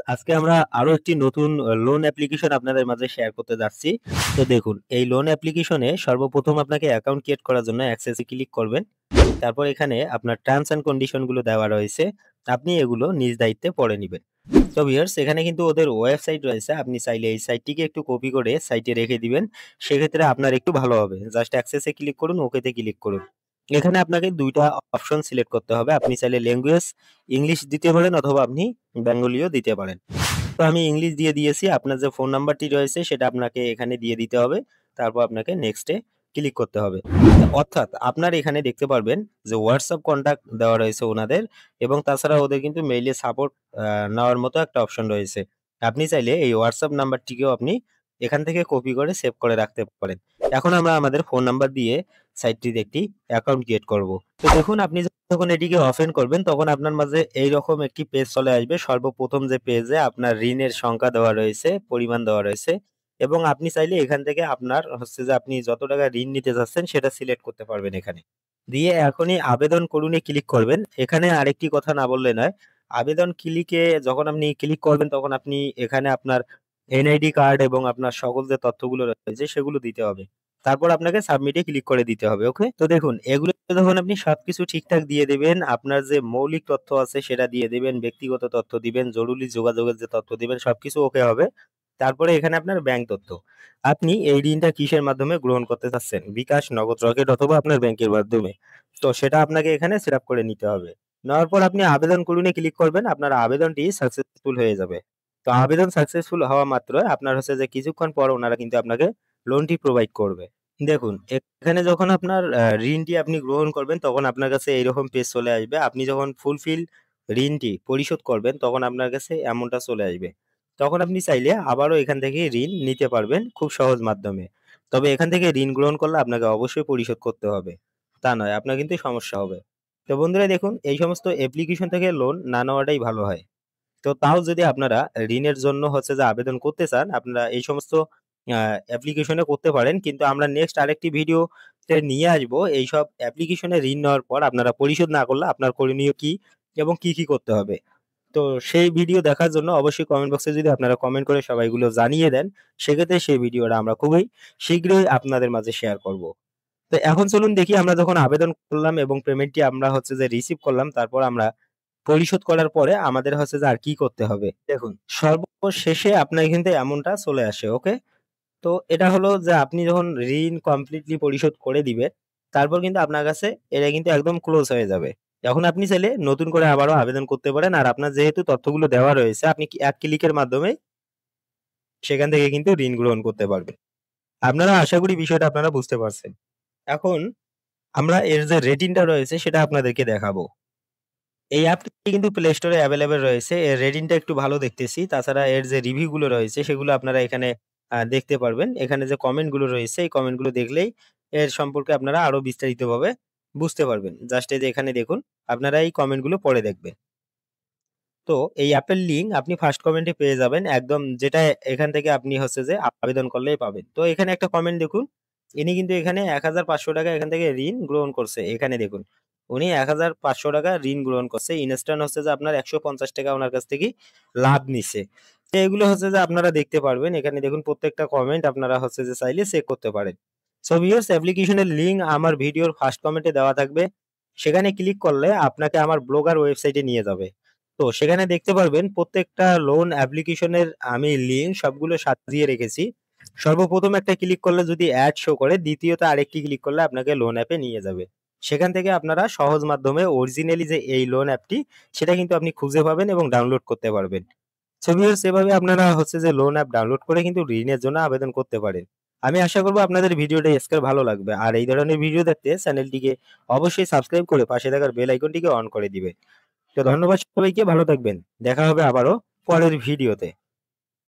আজকে আমরা আরো একটি নতুন লোন অ্যাপ্লিকেশন আপনাদের মাঝে শেয়ার করতে যাচ্ছি। তো দেখুন, এই লোন অ্যাপ্লিকেশনে সর্বপ্রথম আপনাকে অ্যাকাউন্ট ক্রিয়েট করার জন্য অ্যাক্সেসে ক্লিক করবেন। তারপর এখানে আপনার টার্মস অ্যান্ড কন্ডিশন গুলো দেওয়া রয়েছে। আপনি এগুলো নিজ দায়িত্বে পড়ে নিবেন। তো ভিউয়ার্স, এখানে কিন্তু ওদের ওয়েবসাইট রয়েছে। আপনি চাইলে এই সাইটটিকে একটু কপি করে সাইটে রেখে দিবেন। সেক্ষেত্রে আপনার একটু ভালো হবে। জাস্ট অ্যাক্সেসে ক্লিক করুন, ওকেতে ক্লিক করুন। এখানে আপনাকে ২ টা অপশন সিলেক্ট করতে হবে। আপনি চাইলে ল্যাঙ্গুয়েজ ইংলিশ দিতে পারেন অথবা আপনি বেঙ্গলিও দিতে পারেন। তো আমি ইংলিশ দিয়ে দিয়েছি। আপনার যে ফোন নাম্বারটি রয়েছে সেটা আপনাকে এখানে দিয়ে দিতে হবে। তারপর আপনাকে নেক্সট এ ক্লিক করতে হবে। অর্থাৎ আপনার এখানে দেখতে পারবেন যে WhatsApp কনট্যাক্ট দেওয়া রয়েছে ওনাদের, এবং তাছাড়া ওদের কিন্তু মেইলে সাপোর্ট নেওয়ার মতো একটা অপশন রয়েছে। আপনি চাইলে এই WhatsApp নাম্বারটিকেও আপনি এখান থেকে কপি করে সেভ করে রাখতে পারেন। এখন আমরা আমাদের ফোন নাম্বার দিয়ে সাইটটিতে একটি অ্যাকাউন্ট ক্রিয়েট করব। তো দেখুন, আপনি যখন এটিকে ওপেন করবেন তখন আপনার মাঝে এইরকম একটি পেজ চলে আসবে। সর্বপ্রথম যে পেজে আপনার ঋণের সংখ্যা দেওয়া রয়েছে, পরিমাণ দেওয়া রয়েছে, এবং আপনি চাইলে এখান থেকে আপনার হচ্ছে যে আপনি যত টাকা ঋণ নিতে চাচ্ছেন সেটা সিলেক্ট করতে পারবেন এখানে। দিয়ে এখনই আবেদন করুনে ক্লিক করবেন। এখানে আরেকটি কথা না বললে নয়। আবেদন ক্লিকে যখন আপনি ক্লিক করবেন তখন আপনি এখানে আপনার এনআইডি কার্ড এবং আপনার সকল যে তথ্যগুলো রয়েছে সেগুলো দিতে হবে। তারপর আপনাকে সাবমিটে ক্লিক করে দিতে হবে। ওকে? তো দেখুন, এগুলো যখন আপনি সবকিছু ঠিকঠাক দিয়ে দিবেন, আপনার যে মৌলিক তথ্য আছে সেটা দিয়ে দিবেন, ব্যক্তিগত তথ্য দিবেন, জরুরি যোগাযোগের যে তথ্য দিবেন, সবকিছু ওকে হবে। তারপরে এখানে আপনার ব্যাংক তথ্য। আপনি এই ঋণটা কিসের মাধ্যমে গ্রহণ করতে চাচ্ছেন? বিকাশ, নগদ, রকেট অথবা আপনার ব্যাংকের মাধ্যমে। তো সেটা আপনাকে এখানে সেটআপ করে নিতে হবে। নেওয়ার পর আপনি আবেদন করুনে ক্লিক করবেন। আপনার আবেদনটি সাকসেসফুল হয়ে যাবে। তো আবেদন সাকসেসফুল হওয়া মাত্রই আপনার হচ্ছে যে কিছুক্ষণ পর ওনারা কিন্তু আপনাকে লোনটি প্রোভাইড করবে। দেখুন, এখানে যখন আপনার ঋণটি আপনি গ্রহণ করবেন তখন আপনার কাছে এইরকম পেজ চলে আসবে। আপনি যখন ফুলফিল ঋণটি পরিশোধ করবেন তখন আপনার কাছে এমনটা চলে আসবে। তখন আপনি চাইলে আবারও এখান থেকে ঋণ নিতে পারবেন খুব সহজ মাধ্যমে। তবে এখান থেকে ঋণ গ্রহণ করলে আপনাকে অবশ্যই পরিশোধ করতে হবে। তা নয় আপনার কিন্তু সমস্যা হবে। তো বন্ধুরা দেখুন, এই সমস্ত অ্যাপ্লিকেশন থেকে লোন না নেওয়াটাই ভালো হয়। তো তাও যদি আপনারা ঋণের জন্য হচ্ছে যে আবেদন করতে চান, আপনারা এই সমস্ত অ্যাপ্লিকেশনে করতে পারেন। কিন্তু আমরা নেক্সট আরেকটি ভিডিওতে নিয়ে আসবো এইসব অ্যাপ্লিকেশনে ঋণ নেওয়ার পর আপনারা পরিশোধ না করলে আপনার করণীয় কি এবং কি করতে হবে। তো সেই ভিডিও দেখার জন্য অবশ্যই কমেন্ট বক্সে যদি আপনারা কমেন্ট করে সবাইগুলো জানিয়ে দেন, সেক্ষেত্রে সেই ভিডিওটা আমরা খুবই শীঘ্রই আপনাদের মাঝে শেয়ার করব। তো এখন চলুন দেখি, আমরা যখন আবেদন করলাম এবং পেমেন্টটি আমরা হচ্ছে যে রিসিভ করলাম, তারপর আমরা পরিশোধ করার পরে আমাদের হচ্ছে যে আর কি করতে হবে। দেখুন, সর্বশেষে আপনার কিন্তু এমনটা চলে আসে। ওকে? তো এটা হলো যে আপনি যখন ঋণ কমপ্লিটলি পরিশোধ করে দিবেন, তারপর কিন্তু আপনার কাছে এটা কিন্তু একদম ক্লোজ হয়ে যাবে। এখন আপনি চাইলে নতুন করে আবারও আবেদন করতে পারেন। আর আপনার যেহেতু তথ্যগুলো দেওয়া রয়েছে, আপনি এক ক্লিকের মাধ্যমে সেখান থেকে কিন্তু ঋণ গ্রহণ করতে পারবেন। আপনারা আশা করি বিষয়টা আপনারা বুঝতে পারছেন। এখন আমরা এর যে রেটিংটা রয়েছে সেটা আপনাদেরকে দেখাবো। এই অ্যাপটি কিন্তু প্লে স্টোরে এভেইলেবল রয়েছে। এর রেটিংটা একটু ভালো দেখতেছি। তাছাড়া এর যে রিভিউ গুলো রয়েছে সেগুলো আপনারা এখানে দেখতে পারবেন। এখানে যে কমেন্ট গুলো রয়েছে এই কমেন্ট গুলো দেখলেই এর সম্পর্কে আপনারা আরো বিস্তারিতভাবে বুঝতে পারবেন। জাস্ট এই যে এখানে দেখুন, আপনারা এই কমেন্ট গুলো পড়ে দেখবেন। তো এই অ্যাপের লিঙ্ক আপনি ফার্স্ট কমেন্টে পেয়ে যাবেন। একদম যেটা এখান থেকে আপনি হচ্ছে যে আবেদন করলেই পাবেন। তো এখানে একটা কমেন্ট দেখুন। ইনি কিন্তু এখানে ৳১,৫০০ এখান থেকে ঋণ গ্রহণ করছে। এখানে দেখুন। উনি ৳১,৫০০ ঋণ গ্রহণ করছে। ইনস্ট্যান্ট হচ্ছে যে আপনার ৳১৫০ উনার কাছ থেকে লাভ নিছে। তো এগুলো হচ্ছে যে আপনারা দেখতে পারবেন। এখানে দেখুন প্রত্যেকটা কমেন্ট আপনারা হচ্ছে যে চাইলে চেক করতে পারেন। সো ভিউয়ার্স, অ্যাপ্লিকেশনের লিঙ্ক আমার ভিডিওর ফার্স্ট কমেন্টে দেওয়া থাকবে। সেখানে ক্লিক করলে আপনাকে আমার ব্লগার ওয়েবসাইটে নিয়ে যাবে। তো সেখানে দেখতে পারবেন প্রত্যেকটা লোন অ্যাপ্লিকেশনের আমি লিঙ্ক সবগুলো সাজিয়ে রেখেছি। সর্বপ্রথম একটা ক্লিক করলে যদি অ্যাড শো করে, দ্বিতীয়ত আরেকটি ক্লিক করলে আপনাকে লোন অ্যাপে নিয়ে যাবে। সেখান থেকে আপনারা সহজ মাধ্যমে অরিজিনালি যে এই লোন অ্যাপটি সেটা কিন্তু আপনি খুঁজে পাবেন এবং ডাউনলোড করতে পারবেন। সো ভিউয়ার্স, এভাবে আপনারা হচ্ছে যে লোন অ্যাপ ডাউনলোড করে কিন্তু ঋণের জন্য আবেদন করতে পারেন। আমি আশা করব আপনাদের ভিডিওটা আজকের ভালো লাগবে। আর এই ধরনের ভিডিও দেখতে চ্যানেলটিকে অবশ্যই সাবস্ক্রাইব করে পাশে থাকার বেল আইকনটিকে অন করে দিবেন। তো ধন্যবাদ সবাইকে, ভালো থাকবেন। দেখা হবে আবারও পরের ভিডিওতে।